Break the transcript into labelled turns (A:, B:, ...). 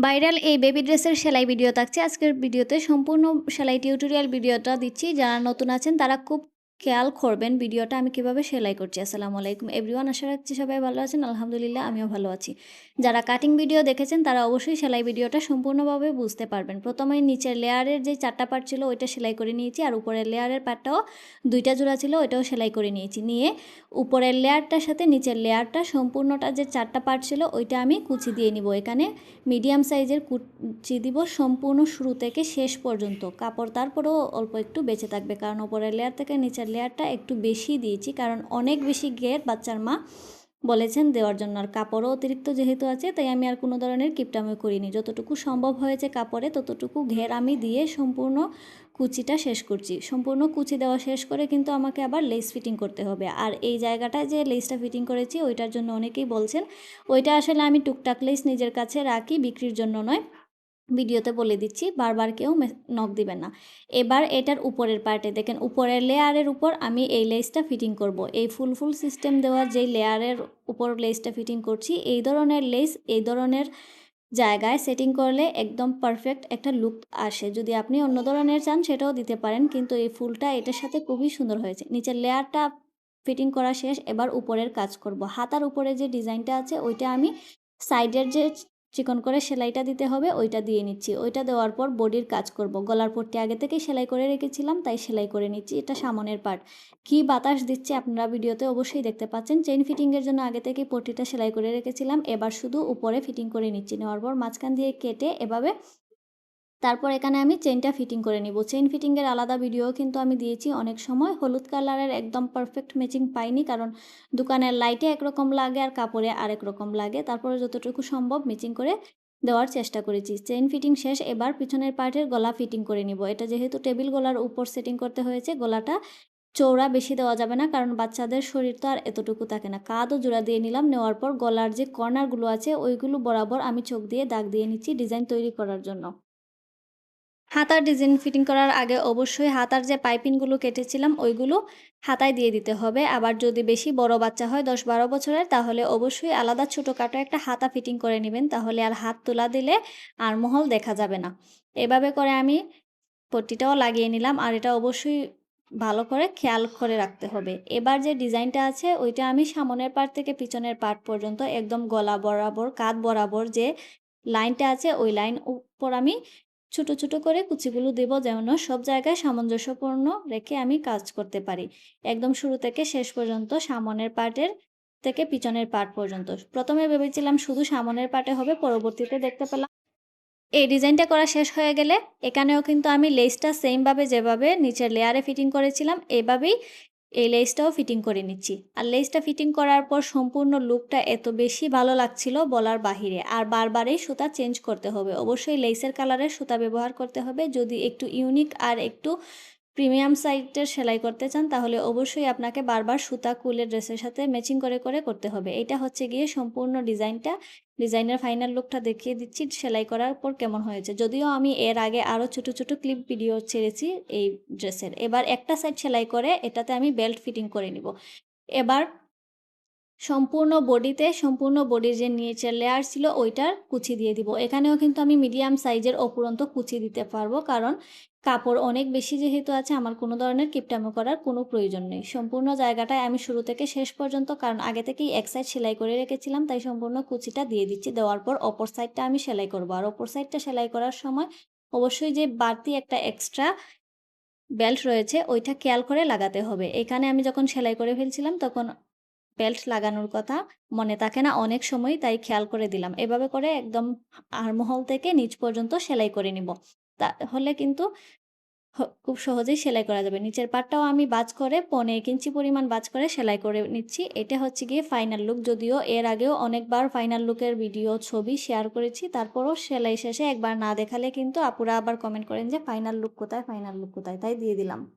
A: Viral এই baby ড্রেসের সেলাই ভিডিও থাকছে আজকের ভিডিওতে। সম্পূর্ণ সেলাই টিউটোরিয়াল ভিডিওটা দিচ্ছি। যারা নতুন আছেন তারা খুব খেয়াল করবেন ভিডিওটা আমি কিভাবে সেলাই করছি। আসসালামু আলাইকুম এভরিওয়ান, আশা রাখছি সবাই ভালো আছেন। আলহামদুলিল্লাহ আমিও ভালো আছি। যারা কাটিং ভিডিও দেখেছেন তারা অবশ্যই সেলাই ভিডিওটা সম্পূর্ণভাবে বুঝতে পারবেন। প্রথমে নিচের লেয়ারের যে 4টা পার্ট ছিল ওইটা সেলাই করে নিয়েছি, আর উপরের লেয়ারের পার্টটাও 2টা জোড়া ছিল ওইটাও সেলাই করে নিয়েছি। নিয়ে উপরের লেয়ারটার সাথে নিচের লেয়ারটা সম্পূর্ণটা যে 4টা পার্ট ছিল ওইটা আমি কুচি দিয়ে নিব। এখানে মিডিয়াম সাইজের কুচি দিব সম্পূর্ণ শুরু থেকে শেষ পর্যন্ত। কাপড় তারপরেও অল্প একটু বেঁচে থাকবে, কারণ ওপরের লেয়ার থেকে নিচের লেয়ারটা একটু বেশি দিয়েছি, কারণ অনেক বেশি ঘের বাচ্চার মা বলেছেন দেওয়ার জন্য। আর কাপড়ও অতিরিক্ত যেহেতু আছে তাই আমি আর কোনো ধরনের কিপটামি করিনি। যতটুকু সম্ভব হয়েছে কাপড়ে ততটুকু ঘের আমি দিয়ে সম্পূর্ণ কুচিটা শেষ করছি। সম্পূর্ণ কুচি দেওয়া শেষ করে কিন্তু আমাকে আবার লেস ফিটিং করতে হবে। আর এই জায়গাটায় যে লেসটা ফিটিং করেছি ওইটার জন্য অনেকেই বলছেন, ওইটা আসলে আমি টুকটাক লেস নিজের কাছে রাখি, বিক্রির জন্য নয়। ভিডিওতে বলে দিচ্ছি, বারবার কেউ নক দিবেন না। এবার এটার উপরের পার্টে দেখেন, উপরের লেয়ারের উপর আমি এই লেসটা ফিটিং করব। এই ফুল সিস্টেম দেওয়া যেই লেয়ারের উপর লেসটা ফিটিং করছি, এই ধরনের লেস এই ধরনের জায়গায় সেটিং করলে একদম পারফেক্ট একটা লুক আসে। যদি আপনি অন্য ধরনের চান সেটাও দিতে পারেন, কিন্তু এই ফুলটা এটার সাথে খুবই সুন্দর হয়েছে। নিচের লেয়ারটা ফিটিং করা শেষ, এবার উপরের কাজ করব। হাতার উপরে যে ডিজাইনটা আছে ওইটা আমি সাইডের যে চিকন করে সেলাইটা দিতে হবে ওইটা দিয়ে নিচ্ছি। ওইটা দেওয়ার পর বডির কাজ করব। গলার পট্টি আগে থেকেই সেলাই করে রেখেছিলাম তাই সেলাই করে নিচ্ছি। এটা সামনের পার্ট। কি বাতাস দিচ্ছে আপনারা ভিডিওতে অবশ্যই দেখতে পাচ্ছেন। চেইন ফিটিংয়ের জন্য আগে থেকেই পট্টিটা সেলাই করে রেখেছিলাম। এবার শুধু উপরে ফিটিং করে নিচ্ছি। নেওয়ার পর মাঝখান দিয়ে কেটে এভাবে তারপর এখানে আমি চেইনটা ফিটিং করে নিব। চেইন ফিটিংয়ের আলাদা ভিডিও কিন্তু আমি দিয়েছি অনেক সময়। হলুদ কালারের একদম পারফেক্ট ম্যাচিং পাইনি, কারণ দোকানের লাইটে একরকম লাগে আর কাপড়ে আরেক রকম লাগে। তারপরে যতটুকু সম্ভব ম্যাচিং করে দেওয়ার চেষ্টা করেছি। চেইন ফিটিং শেষ, এবার পিছনের পার্টের গলা ফিটিং করে নিব। এটা যেহেতু টেবিল গলার উপর সেটিং করতে হয়েছে, গলাটা চওড়া বেশি দেওয়া যাবে না, কারণ বাচ্চাদের শরীর তো আর এতটুকু থাকে না। কাঁধও জোড়া দিয়ে নিলাম। নেওয়ার পর গলার যে কর্নারগুলো আছে ওইগুলো বরাবর আমি চোখ দিয়ে দাগ দিয়ে নিচ্ছি ডিজাইন তৈরি করার জন্য। হাতার ডিজাইন ফিটিং করার আগে অবশ্যই হাতার যে পাইপিংগুলো কেটেছিলাম ওইগুলো হাতায় দিয়ে দিতে হবে। আবার যদি বেশি বড় বাচ্চা হয় 10-12 বছরের, তাহলে অবশ্যই আলাদা ছোটোখাটো একটা হাতা ফিটিং করে নেবেন, তাহলে আর হাত তোলা দিলে আর মহল দেখা যাবে না। এভাবে করে আমি পট্টিটাও লাগিয়ে নিলাম, আর এটা অবশ্যই ভালো করে খেয়াল করে রাখতে হবে। এবার যে ডিজাইনটা আছে ওইটা আমি সামনের পার্ট থেকে পিছনের পার্ট পর্যন্ত একদম গলা বরাবর কাঁধ বরাবর যে লাইনটা আছে ওই লাইন উপর আমি ছোট ছোট করে কুচিগুলো দেব, যেন সব জায়গায় সামঞ্জস্যপূর্ণ রেখে আমি কাজ করতে পারি। একদম শুরু থেকে শেষ পর্যন্ত সামনের পার্টের থেকে পিছনের পার্ট পর্যন্ত। প্রথমে ভেবেছিলাম শুধু সামনের পার্টে হবে, পরবর্তীতে দেখতে পেলাম এই ডিজাইনটা করা শেষ হয়ে গেলে এখানেও কিন্তু আমি লেসটা সেমভাবে যেভাবে নিচের লেয়ারে ফিটিং করেছিলাম এভাবেই এই লেসটাও ফিটিং করে নিচ্ছি। আর লেসটা ফিটিং করার পর সম্পূর্ণ লুকটা এত বেশি ভালো লাগছিল বলার বাহিরে। আর বারবারই সুতা চেঞ্জ করতে হবে, অবশ্যই লেসের কালারের সুতা ব্যবহার করতে হবে। যদি একটু ইউনিক আর একটু প্রিমিয়াম সাইটের সেলাই করতে চান তাহলে অবশ্যই আপনাকে বারবার সুতা খুলে ড্রেসের সাথে ম্যাচিং করে করে করতে হবে। এটা হচ্ছে গিয়ে সম্পূর্ণ ডিজাইনটা। ডিজাইনের ফাইনাল লুকটা দেখিয়ে দিচ্ছি সেলাই করার পর কেমন হয়েছে। যদিও আমি এর আগে আরও ছোট ছোট ক্লিপ ভিডিও ছেড়েছি এই ড্রেসের। এবার একটা সাইড সেলাই করে এটাতে আমি বেল্ট ফিটিং করে নিব। এবার সম্পূর্ণ বডির যে নিচের লেয়ার ছিল ওইটার কুচি দিয়ে দিব। এখানেও কিন্তু আমি মিডিয়াম সাইজের অপুরন্ত কুচি দিতে পারবো, কারণ কাপড় অনেক বেশি যেহেতু আছে আমার কোনো ধরনের কিপটামো করার কোনো প্রয়োজন নেই। সম্পূর্ণ জায়গাটায় আমি শুরু থেকে শেষ পর্যন্ত, কারণ আগে থেকেই এক সাইড সেলাই করে রেখেছিলাম তাই সম্পূর্ণ কুচিটা দিয়ে দিচ্ছি। দেওয়ার পর অপর সাইডটা আমি সেলাই করব। আর অপর সাইডটা সেলাই করার সময় অবশ্যই যে বাড়তি একটা এক্সট্রা বেল্ট রয়েছে ওইটা খেয়াল করে লাগাতে হবে। এখানে আমি যখন সেলাই করে ফেলছিলাম তখন বেল্ট লাগানোর কথা মনে থাকে না অনেক সময়, তাই খেয়াল করে দিলাম। এভাবে করে একদম আরমহল থেকে নিচ পর্যন্ত সেলাই করে নিব। তাহলে কিন্তু খুব সহজেই সেলাই করা যাবে। নিচের পাটটাও আমি ভাঁজ করে 1.5 ইঞ্চি পরিমাণ ভাঁজ করে সেলাই করে নিচ্ছি। এটা হচ্ছে গিয়ে ফাইনাল লুক। যদিও এর আগেও অনেকবার ফাইনাল লুকের ভিডিও ছবি শেয়ার করেছি, তারপরও সেলাই শেষে একবার না দেখালে কিন্তু আপুরা আবার কমেন্ট করেন যে ফাইনাল লুক কোথায়, ফাইনাল লুক কোথায়, তাই দিয়ে দিলাম।